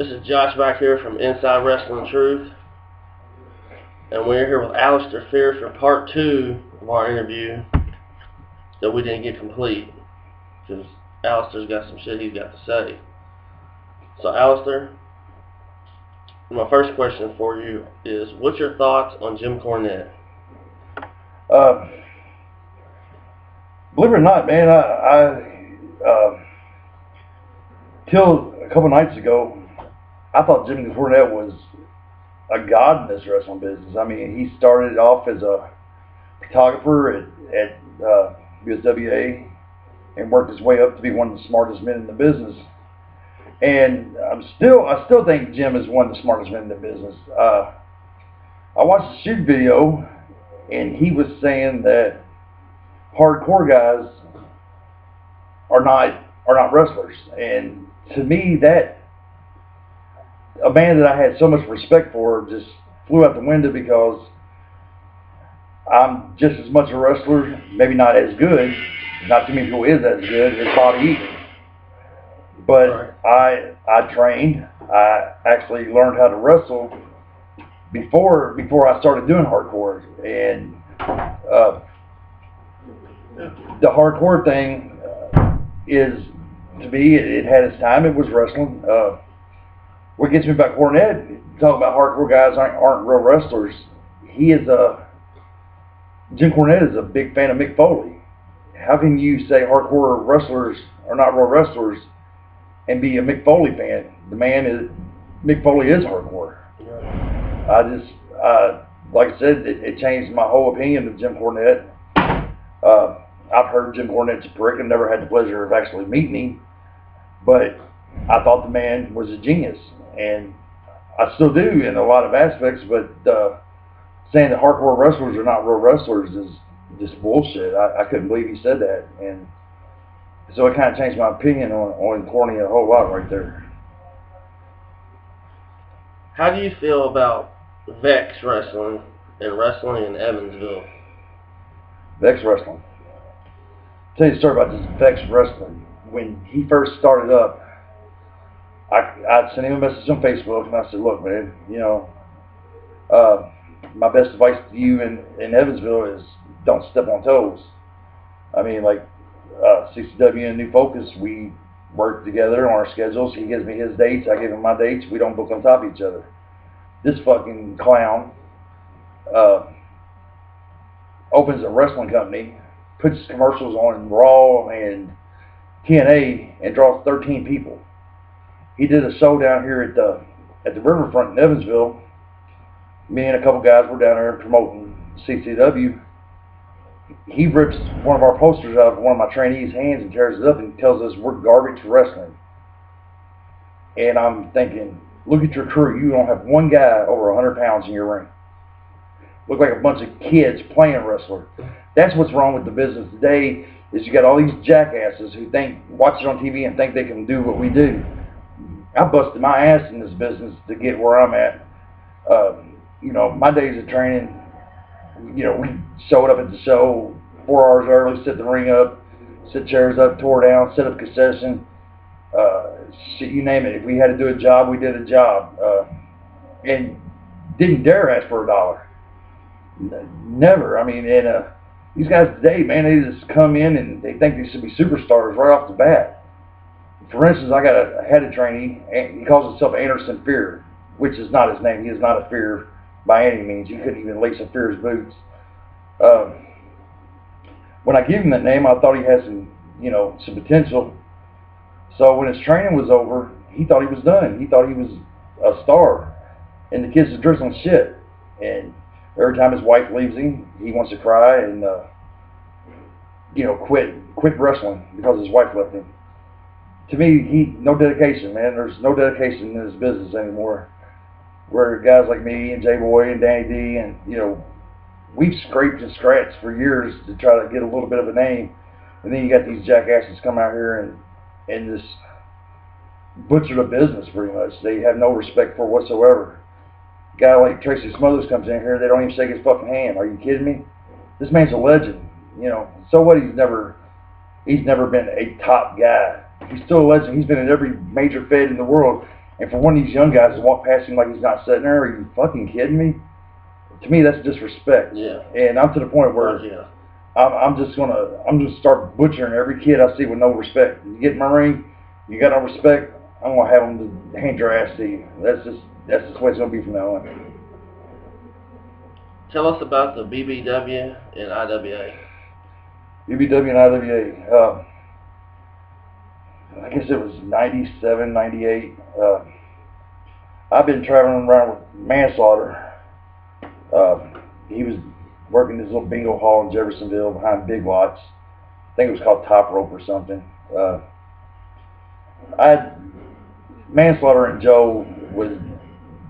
This is Josh back here from InsideWrestlingTruth, and we're here with Alister for part 2 of our interview that we didn't get complete because Alister's got some shit he's got to say. So Alister, my first question for you is, what's your thoughts on Jim Cornette? Believe it or not, man, I till a couple nights ago, I thought Jim Cornette was a god in this wrestling business. I mean, he started off as a photographer at USWA and worked his way up to be one of the smartest men in the business. And I still think Jim is one of the smartest men in the business. I watched the shoot video, and he was saying that hardcore guys are not wrestlers. And to me, that a man that I had so much respect for just flew out the window, because I'm just as much a wrestler, maybe not as good, not too many people is as good as Bobby Eaton. But I trained. I actually learned how to wrestle before I started doing hardcore. And the hardcore thing is, to me, it had its time. It was wrestling. What gets me about Cornette, talking about hardcore guys aren't real wrestlers. Jim Cornette is a big fan of Mick Foley. How can you say hardcore wrestlers are not real wrestlers and be a Mick Foley fan? Mick Foley is hardcore. Like I said, it changed my whole opinion of Jim Cornette. I've heard Jim Cornette's a prick and never had the pleasure of actually meeting him, but I thought the man was a genius, and I still do in a lot of aspects. But saying that hardcore wrestlers are not real wrestlers is just bullshit. I couldn't believe he said that, and so it kind of changed my opinion on Corny a whole lot right there. How do you feel about Vex wrestling and wrestling in Evansville? Vex wrestling. I'll tell you a story about this Vex wrestling. When he first started up, I sent him a message on Facebook, and I said, "Look, man, my best advice to you in Evansville is don't step on toes." I mean, like CCW and New Focus, we work together on our schedules. He gives me his dates, I give him my dates. We don't book on top of each other. This fucking clown opens a wrestling company, puts commercials on Raw and TNA, and draws 13 people. He did a show down here at the Riverfront in Evansville. Me and a couple guys were down there promoting CCW. He rips one of our posters out of one of my trainees' hands and tears it up and tells us we're garbage wrestling. And I'm thinking, look at your crew. You don't have one guy over 100 pounds in your ring. Look like a bunch of kids playing wrestler. That's what's wrong with the business today, is you got all these jackasses who watch it on TV and think they can do what we do. I busted my ass in this business to get where I'm at. My days of training, we showed up at the show 4 hours early, set the ring up, set chairs up, tore down, set up concession, shit, you name it. If we had to do a job, we did a job, and didn't dare ask for $1. Never. I mean, and these guys today, man, they just come in and they think they should be superstars right off the bat. For instance, I got a head of trainee, and he calls himself Anderson Fear, which is not his name. He is not a Fear by any means. You couldn't even lace a Fear's boots. When I gave him that name, I thought he had some potential. So when his training was over, he thought he was done. He thought he was a star, and the kids are drizzling shit. And every time his wife leaves him, he wants to cry and quit wrestling because his wife left him. To me, no dedication, man. There's no dedication in this business anymore. Where guys like me and J-Boy and Danny D and, we've scraped and scratched for years to try to get a little bit of a name. And then you got these jackasses come out here and just butcher the business pretty much. They have no respect for whatsoever. A guy like Tracy Smothers comes in here, they don't even shake his fucking hand. Are you kidding me? This man's a legend. So what? He's never been a top guy. He's still a legend. He's been in every major fed in the world. And for one of these young guys to walk past him like he's not sitting there, are you fucking kidding me? To me, that's disrespect. Yeah. And I'm to the point where I'm just gonna start butchering every kid I see with no respect. You get in my ring, you got no respect, I'm gonna have them to hand your ass to you. That's just the way it's gonna be from now on. Tell us about the BBW and IWA. BBW and IWA. I guess it was 97, 98. I've been traveling around with Manslaughter. He was working this little bingo hall in Jeffersonville behind Big Lots. I think it was called Top Rope or something. Manslaughter and Joe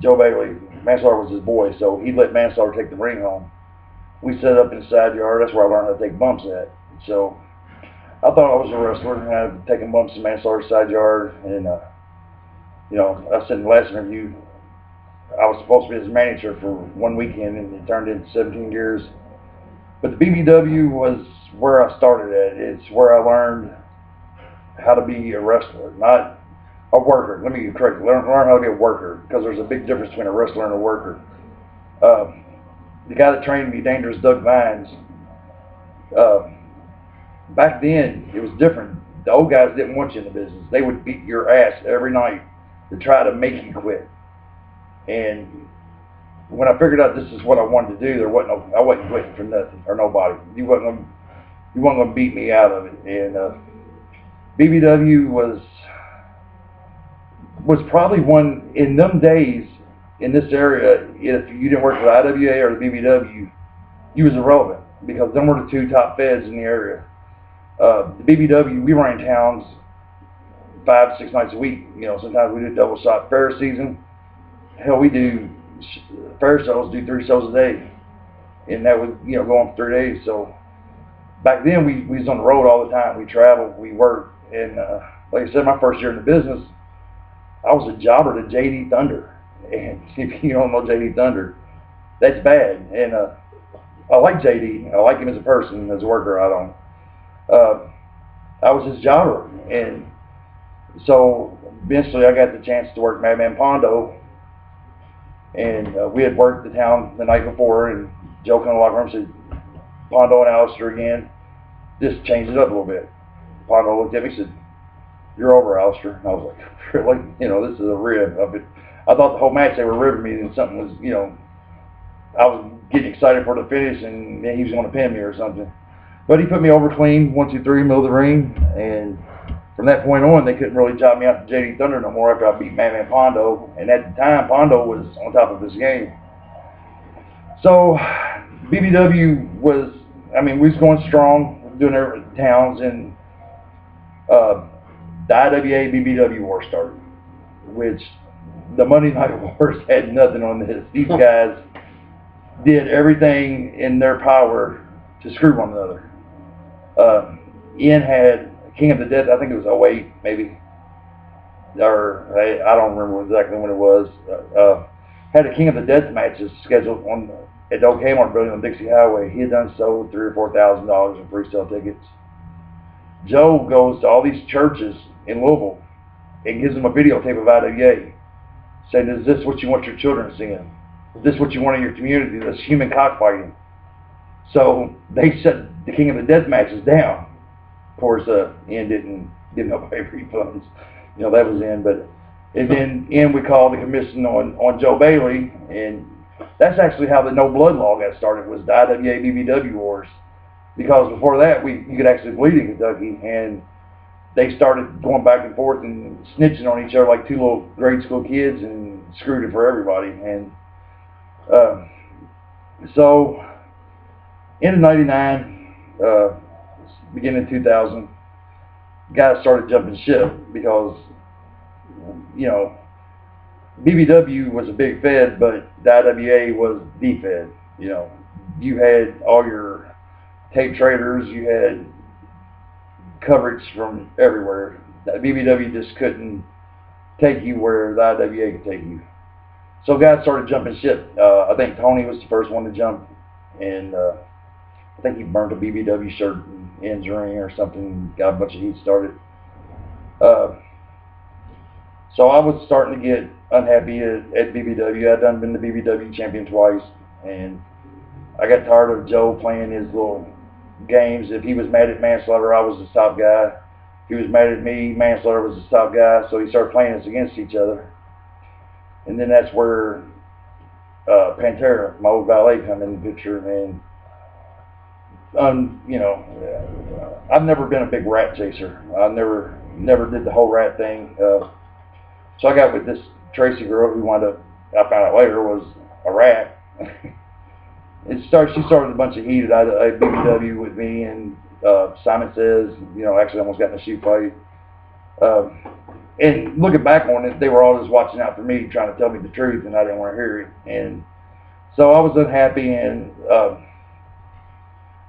Bailey. Manslaughter was his boy, so he let Manslaughter take the ring home. We set up in the side yard. That's where I learned how to take bumps at. So I thought I was a wrestler, and I was taking bumps in Manslaughter's side yard. And I said in the last interview, I was supposed to be his manager for one weekend, and it turned into 17 years. But the BBW was where I started at. It's where I learned how to be a wrestler, not a worker. Let me get correct. Learn how to be a worker, because there's a big difference between a wrestler and a worker. The guy that trained me, Dangerous Doug Vines, back then it was different. The old guys didn't want you in the business. They would beat your ass every night to try to make you quit. And when I figured out this is what I wanted to do, I wasn't quitting for nothing or nobody. You wasn't gonna beat me out of it. And BBW was probably one in them days in this area. If you didn't work for the IWA or the BBW, you was irrelevant, because them were the two top feds in the area. The BBW, we ran towns 5 to 6 nights a week. Sometimes we do double shot fair season. Hell, we do fair shows, do 3 shows a day, and that would go on for 3 days. So back then we was on the road all the time. We traveled, we worked, and like I said, my first year in the business, I was a jobber to JD Thunder. And if you don't know JD Thunder, that's bad. And I like JD. I like him as a person, as a worker. I don't. I was his jobber, and so eventually I got the chance to work Madman Pondo. And we had worked the town the night before, and Joe come in the locker room and said, Pondo and Alister again, just change it up a little bit. Pondo looked at me and said, "You're over, Alister." And I was like, really? This is a rib. I thought the whole match they were ribbing me, and something was, I was getting excited for the finish, and then he was going to pin me or something. But he put me over clean, 1, 2, 3, middle of the ring, and from that point on, they couldn't really job me out to JD Thunder no more after I beat Madman Pondo. And at the time, Pondo was on top of his game. So BBW was, we was going strong, doing our towns, and the IWA BBW war started, which the Monday Night Wars had nothing on this. These guys did everything in their power to screw one another. Ian had King of the Death, I think it was 08 maybe, or I don't remember exactly when it was. Had a King of the Death matches scheduled at the old Kmart building on Dixie Highway. He had done sold $3,000 or $4,000 in pre-sale tickets. Joe goes to all these churches in Louisville and gives them a videotape of IWA, saying, "Is this what you want your children seeing? Is this what you want in your community? This human cockfighting?" So they shut the King of the Death matches down. Of course, Ian didn't give no pay refunds. That was in. And then Ian would call the commission on Joe Bailey, and that's actually how the No Blood Law got started, was the IWA BBW wars. Because before that, you could actually bleed in Kentucky, and they started going back and forth and snitching on each other like two little grade school kids, and screwed it for everybody. And so, end of '99, beginning of 2000, guys started jumping ship because, BBW was a big fed, but the IWA was the fed. You had all your tape traders, you had coverage from everywhere. The BBW just couldn't take you where the IWA could take you. So guys started jumping ship. I think Tony was the first one to jump, and I think he burned a BBW shirt in his ring or something, got a bunch of heat started. So So I was starting to get unhappy at BBW. I'd done been the BBW champion twice, and I got tired of Joe playing his little games. If he was mad at Manslaughter, I was the top guy. If he was mad at me, Manslaughter was the top guy. So he started playing us against each other. And then that's where Pantera, my old valet, come in the picture. And, you know, I've never been a big rat chaser. I never did the whole rat thing. So I got with this Tracy girl who wound up, I found out later, was a rat. She started a bunch of heat at BBW with me, and Simon Says, you know, actually almost got in a shoot fight. And looking back on it, they were all just watching out for me, trying to tell me the truth, and I didn't want to hear it. And so I was unhappy, and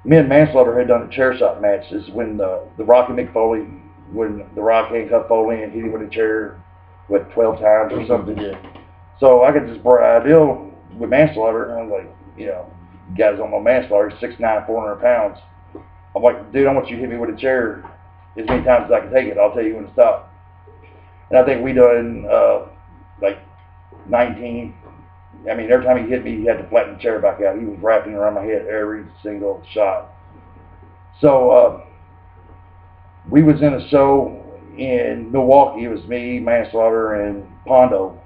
me and Manslaughter had done a chair shot match. This is when the Rock and Mick Foley, when the Rock handcuffed Foley and hit him with a chair, 12 times or something. Yeah. So I got this bright idea with Manslaughter, and I was like, you know, you guys don't know Manslaughter, he's 6'9", 400 pounds. I'm like, dude, I want you to hit me with a chair as many times as I can take it. I'll tell you when to stop. And I think we done like 19. I mean, every time he hit me, he had to flatten the chair back out. He was wrapping around my head every single shot. So we was in a show in Milwaukee. It was me, Manslaughter, and Pondo.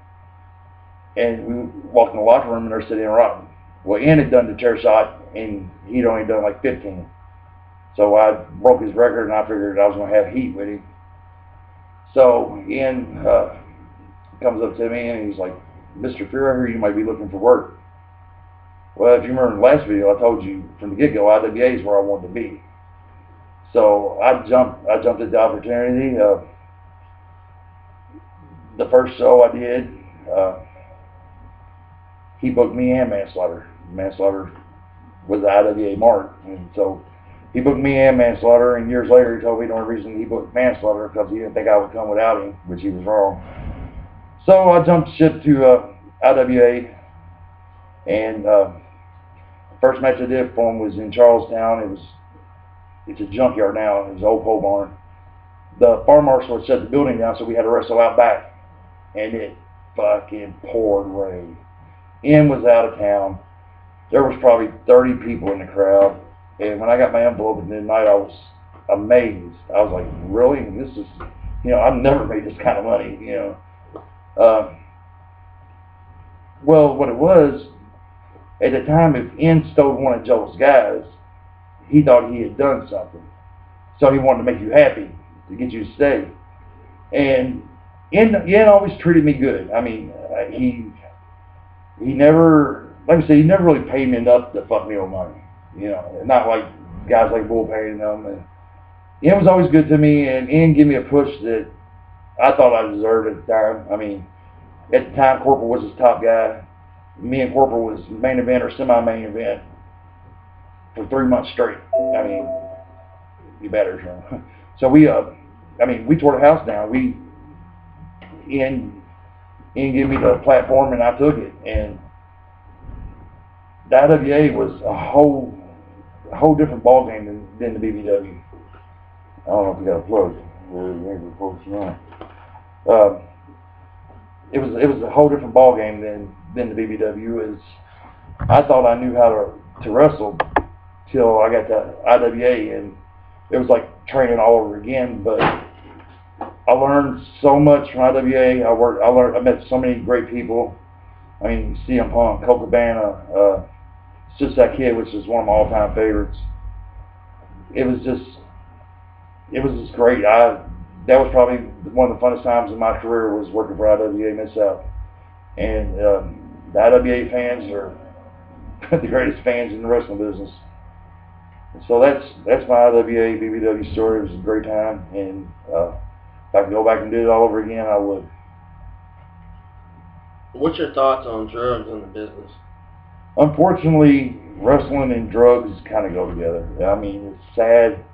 And we walked in the locker room, and they're sitting around. Well, Ian had done the chair shot, and he'd only done like 15. So I broke his record, and I figured I was going to have heat with him. So Ian comes up to me, and he's like, Mr. Fuhrer, I hear you might be looking for work. Well, if you remember the last video, I told you from the get-go, IWA is where I wanted to be. So I jumped at the opportunity. The first show I did, he booked me and Manslaughter. Manslaughter was the IWA mark, and so he booked me and Manslaughter, and years later he told me the only reason he booked Manslaughter because he didn't think I would come without him, which he was wrong. So I jumped ship to IWA, and first match I did for him was in Charlestown. It's a junkyard now. It was an old pole barn. The fire marshal had shut the building down, so we had to wrestle out back, and it fucking poured rain. Ian was out of town. There was probably 30 people in the crowd, and when I got my envelope at midnight, I was amazed. I was like, really? This is, you know, I've never made this kind of money, you know. Well, what it was, at the time, if Ian stole one of Joe's guys, he thought he had done something. So he wanted to make you happy, to get you to stay. And Ian always treated me good. I mean, he never, like I said, he never really paid me enough to fuck me with money. You know, not like guys like Bull paying them. And Ian was always good to me, and Ian gave me a push that I thought I deserved at the time. I mean, at the time, Corporal was his top guy. Me and Corporal was main event or semi-main event for 3 months straight. I mean, you better. So we tore the house down. Ian gave me the platform, and I took it. And the IWA was a whole different ballgame than the BBW. I don't know if we got a plug. It was a whole different ballgame than the BBW. I thought I knew how to wrestle till I got to IWA, and it was like training all over again. But I learned so much from IWA. I met so many great people. I mean, CM Punk, Colt Cabana, It's Just That Kid, which is one of my all-time favorites. It was just great. That was probably one of the funnest times in my career, was working for IWA Mid-South. And the IWA fans are the greatest fans in the wrestling business. And so that's my IWA BBW story. It was a great time, and if I could go back and do it all over again, I would. What's your thoughts on drugs in the business? Unfortunately, wrestling and drugs kind of go together. I mean, it's sad.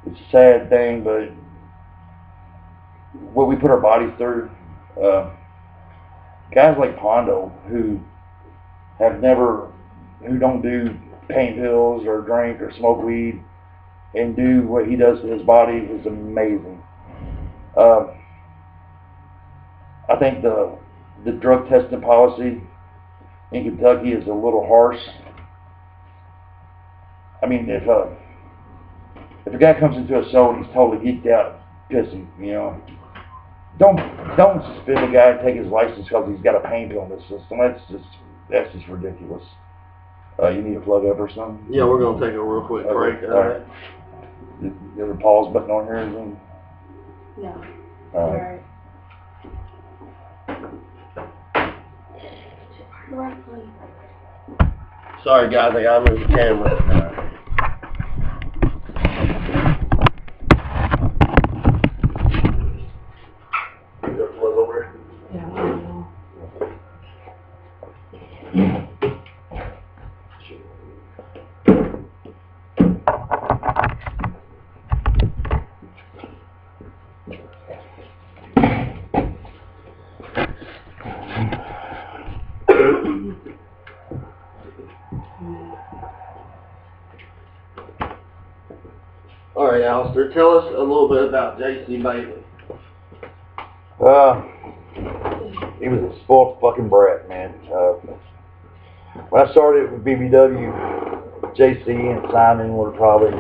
It's a sad thing, but what we put our bodies through, guys like Pondo who don't do pain pills or drink or smoke weed and do what he does to his body is amazing. I think the drug testing policy in Kentucky is a little harsh. I mean, if a guy comes into a show and he's totally geeked out, pissy, you know, don't suspend a guy and take his license because he's got a pain pill in the system. That's just ridiculous. You need a plug up or something? Yeah, we're gonna take a real quick break. All right. You have a pause button on here or anything? No. All right. Sorry guys, I gotta move the camera. All right, Alister, tell us a little bit about J.C. Bailey. He was a spoiled fucking brat, man. When I started with BBW, J.C. and Simon were probably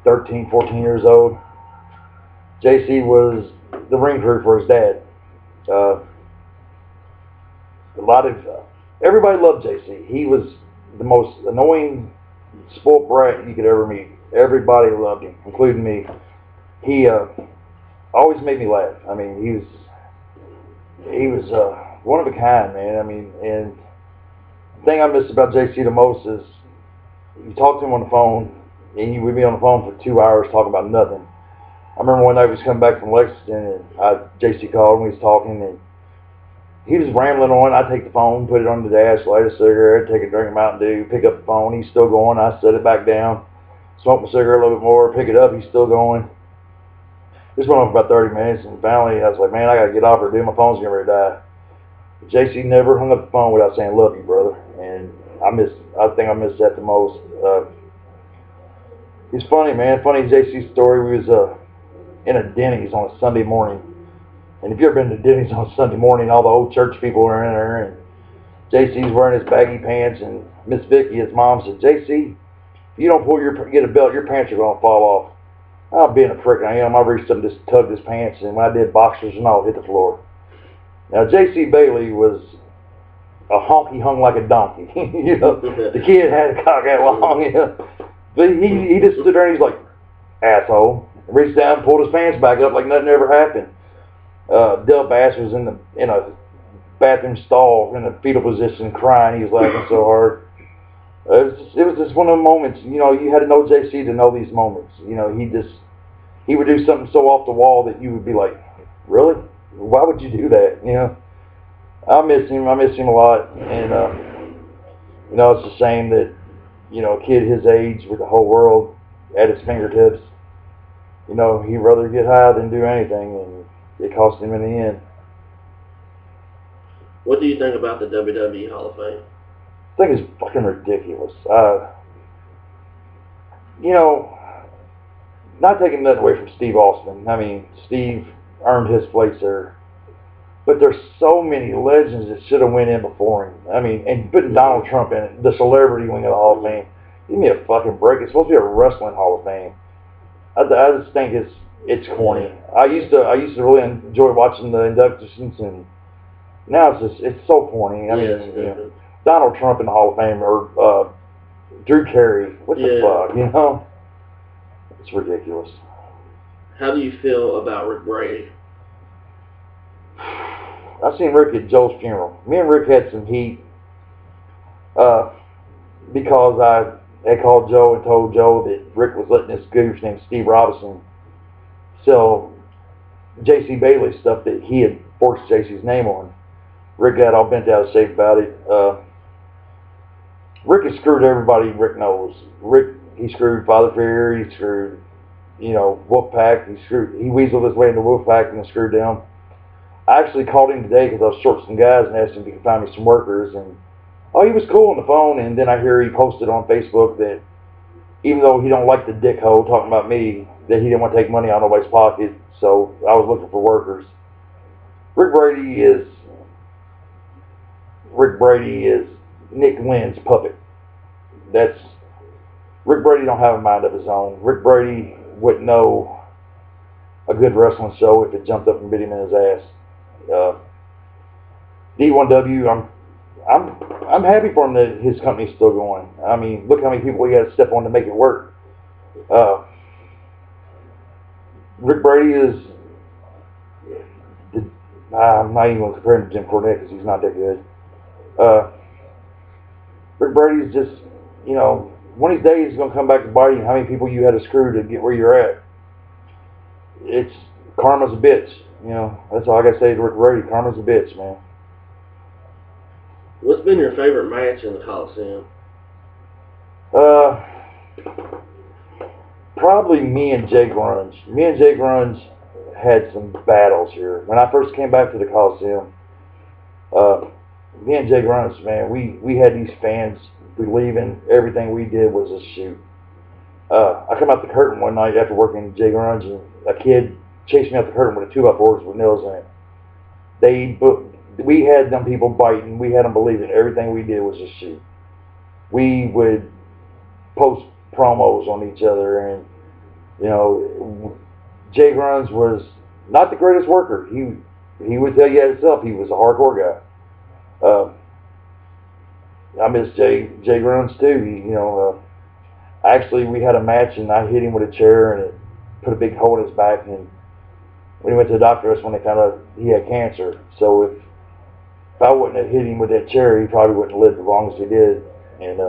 13, 14 years old. J.C. was the ring crew for his dad. Everybody loved J.C. He was the most annoying spoiled brat you could ever meet. Everybody loved him, including me. He always made me laugh. I mean, he was one of a kind, man. I mean, and the thing I miss about JC the most is you talk to him on the phone, and he would be on the phone for 2 hours talking about nothing. I remember one night we was coming back from Lexington, and JC called, and we was talking, and he was rambling on. I take the phone, put it on the dash, light a cigarette, take a drink of Mountain Dew, pick up the phone. He's still going. I set it back down, smoke my cigarette a little bit more, pick it up. He's still going. This went on for about 30 minutes, and finally I was like, man, I got to get off here, dude. My phone's getting ready to die. JC never hung up the phone without saying, love you, brother. And I think I miss that the most. It's funny, man. Funny JC's story. We was in a Denny's on a Sunday morning. And if you've ever been to Denny's on a Sunday morning, all the old church people are in there, and JC's wearing his baggy pants, and Miss Vicky, his mom, said, JC, if you don't get a belt, your pants are going to fall off. I'm being a prick. I reached up and just tugged his pants, and when I did, boxers and all hit the floor. Now, J.C. Bailey was a honky hung like a donkey. You know, the kid had a cock that long. You know. But he just stood there and he's like, asshole. Reached down and pulled his pants back up like nothing ever happened. Dub Bass was in a bathroom stall in a fetal position crying. He was laughing so hard. It was just one of the moments, you know, you had to know JC to know these moments. You know, he would do something so off the wall that you would be like, really? Why would you do that? You know, I miss him a lot. And, you know, it's a shame that, you know, a kid his age with the whole world at his fingertips, you know, he'd rather get high than do anything, and it cost him in the end. What do you think about the WWE Hall of Fame? I think it's fucking ridiculous. You know, not taking nothing away from Steve Austin. I mean, Steve earned his place there. But there's so many legends that should have went in before him. I mean, and putting Donald Trump in it, the celebrity wing of the Hall of Fame. Give me a fucking break. It's supposed to be a wrestling Hall of Fame. I just think it's corny. I used to really enjoy watching the inductions, and now it's so corny. I mean, you know, Donald Trump in the Hall of Fame, or Drew Carey. What the fuck, you know? It's ridiculous. How do you feel about Rick Brady? I seen Rick at Joe's funeral. Me and Rick had some heat because I had called Joe and told Joe that Rick was letting this goof named Steve Robinson sell J.C. Bailey stuff that he had forged J.C.'s name on. Rick got all bent out of shape about it. Rick has screwed everybody Rick knows. He screwed Father Fear, he screwed, you know, Wolfpack, he weaseled his way into Wolfpack and screwed them. I actually called him today because I was short some guys and asked him if he could find me some workers, and he was cool on the phone, and then I hear he posted on Facebook that even though he don't like the dickhole talking about me, that he didn't want to take money out of nobody's pocket, so I was looking for workers. Rick Brady is Nick Lynn's puppet. Rick Brady don't have a mind of his own. Rick Brady wouldn't know a good wrestling show if it jumped up and bit him in his ass. D1W, I'm happy for him that his company's still going. I mean, look how many people he had to step on to make it work. Rick Brady is, I'm not even going to compare him to Jim Cornette because he's not that good. Rick Brady's just, you know, one of these days he's going to come back to bite you how many people you had to screw to get where you're at. It's karma's a bitch, you know. That's all I got to say to Rick Brady. Karma's a bitch, man. What's been your favorite match in the Coliseum? Probably me and Jay Grunge. Me and Jay Grunge had some battles here. When I first came back to the Coliseum, me and Jay Grunge, man, we had these fans believing everything we did was a shoot. I come out the curtain one night after working Jay Grunge, and a kid chased me out the curtain with a 2x4s with nails in it. We had them people biting. We had them believing everything we did was a shoot. We would post promos on each other, and you know, Jay Grunge was not the greatest worker. He would tell you himself he was a hardcore guy. I miss Jay Grunge too. Actually, we had a match, and I hit him with a chair, and it put a big hole in his back. And when he went to the doctor, that's when they found out he had cancer. So if I wouldn't have hit him with that chair, he probably wouldn't have lived as long as he did. And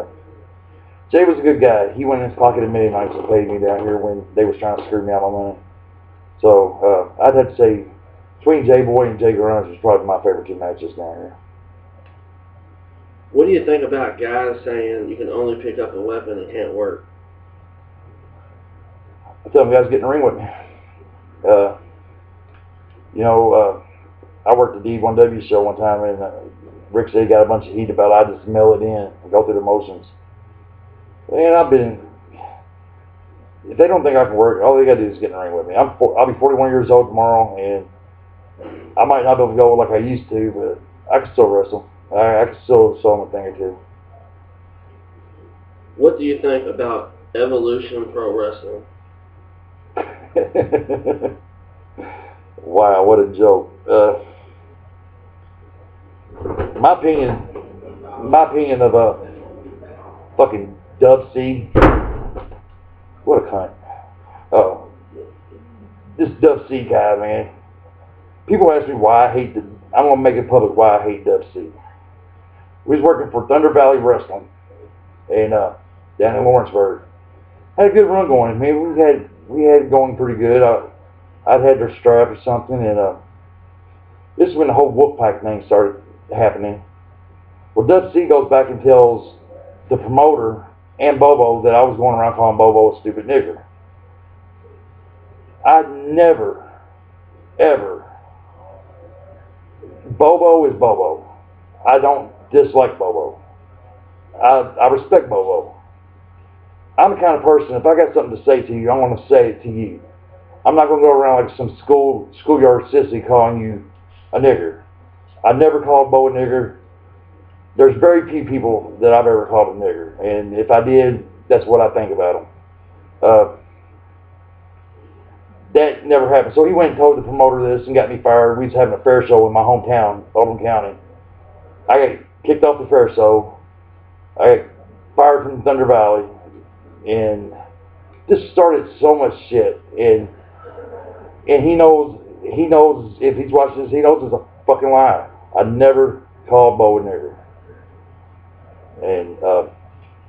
Jay was a good guy. He went in his pocket many nights and paid me down here when they was trying to screw me out of money. So I'd have to say between Jay Boy and Jay Grunge was probably my favorite two matches down here. What do you think about guys saying you can only pick up a weapon and can't work? I tell them guys get in the ring with me. I worked the D1W show one time, and Rick said he got a bunch of heat about I just mail it in and go through the motions. And if they don't think I can work, all they got to do is get in the ring with me. I'll be 41 years old tomorrow, and I might not be able to go like I used to, but I can still wrestle. I can still show them a thing or two. What do you think about Evolution Pro Wrestling? Wow, what a joke. My opinion of fucking Dub C. What a cunt. Oh, this Dub C guy, man. People ask me why I hate I'm gonna make it public why I hate Dub C. We was working for Thunder Valley Wrestling, and down in Lawrenceburg. Had a good run going. Man, we had it going pretty good. I'd had their strap or something, and this is when the whole Wolfpack thing started happening. Well, Dub C goes back and tells the promoter and Bobo that I was going around calling Bobo a stupid nigger. I never, ever. Bobo is Bobo. I don't dislike Bobo. I respect Bobo. I'm the kind of person, if I got something to say to you, I want to say it to you. I'm not going to go around like some schoolyard sissy calling you a nigger. I never called Bo a nigger. There's very few people that I've ever called a nigger. And if I did, that's what I think about them. That never happened. So he went and told the promoter this and got me fired. We was having a fair show in my hometown, Oldham County. I got kicked off the fair show. I got fired from Thunder Valley. And this started so much shit. And he knows if he's watching this, he knows it's a fucking lie. I never called Bo a nigger. And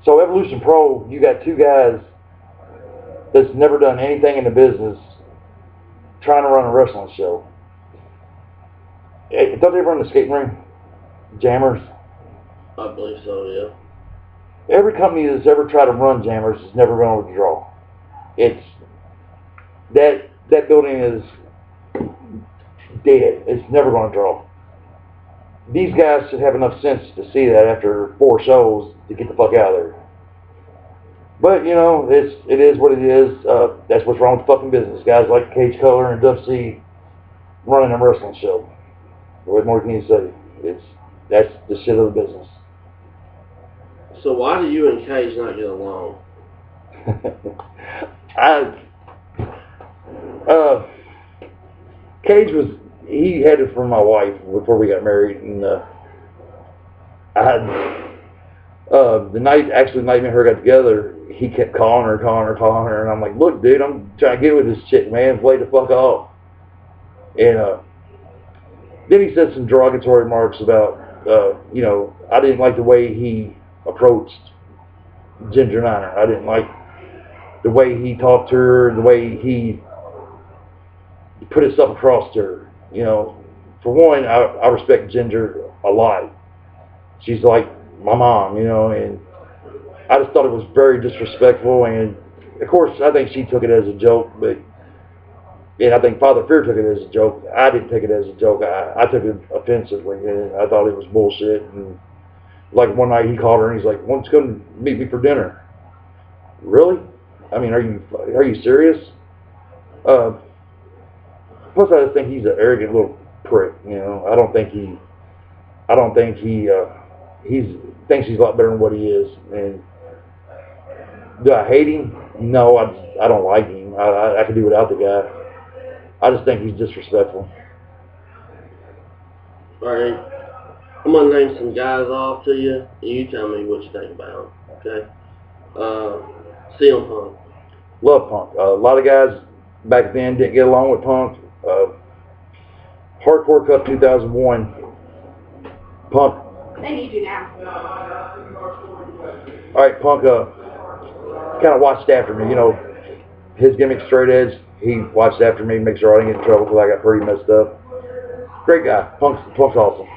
so Evolution Pro, you got two guys that's never done anything in the business trying to run a wrestling show. Don't they run the skating ring? Jammers? I believe so, yeah. Every company that's ever tried to run Jammers has never been able to draw. It's that building is dead. It's never going to draw. These guys should have enough sense to see that after 4 shows to get the fuck out of there. But, you know, it is what it is. That's what's wrong with fucking business. Guys like Cage Color and Dub C running a wrestling show. What more can you say? That's the shit of the business. So why do you and Cage not get along? Cage he had it from my wife before we got married, and the night me and her got together, he kept calling her, and I'm like, look, dude, I'm trying to get with this chick, man, play the fuck off. And then he said some derogatory remarks about, I didn't like the way he approached Ginger Niner. I didn't like the way he talked to her, the way he put his stuff across to her. For one, I respect Ginger a lot. She's like my mom, and I just thought it was very disrespectful. And of course, I think she took it as a joke, and I think Father Fear took it as a joke. I didn't take it as a joke. I took it offensively, and I thought it was bullshit. And like one night he called her and he's like, "Why don't you come meet me for dinner?" Really? I mean, are you serious? Plus, I just think he's an arrogant little prick. I don't think he thinks he's a lot better than what he is. And do I hate him? No, I don't like him. I could do without the guy. I just think he's disrespectful. All right, I'm gonna name some guys off to you, and you tell me what you think about them. Okay? CM Punk. Love Punk. A lot of guys back then didn't get along with Punk. Hardcore Cup 2001. Punk. They need you now. All right, Punk kind of watched after me. His gimmick straight edge. He watched after me, make sure I didn't get in trouble because I got pretty messed up. Great guy. Punk's awesome.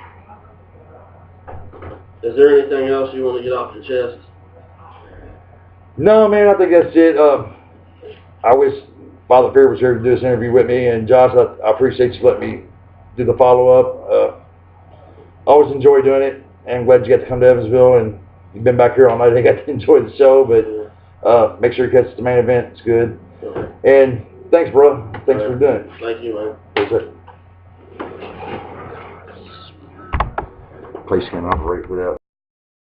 Is there anything else you want to get off your chest? No, man, I think that's it. I wish Father Fear was here to do this interview with me. And Josh, I appreciate you letting me do the follow-up. I always enjoy doing it. And I'm glad you got to come to Evansville. And you've been back here all night. I got to enjoy the show. But make sure you catch the main event. It's good. And thanks, bro. Thanks for doing it. Thank you, man. Yes, sir. Place can operate without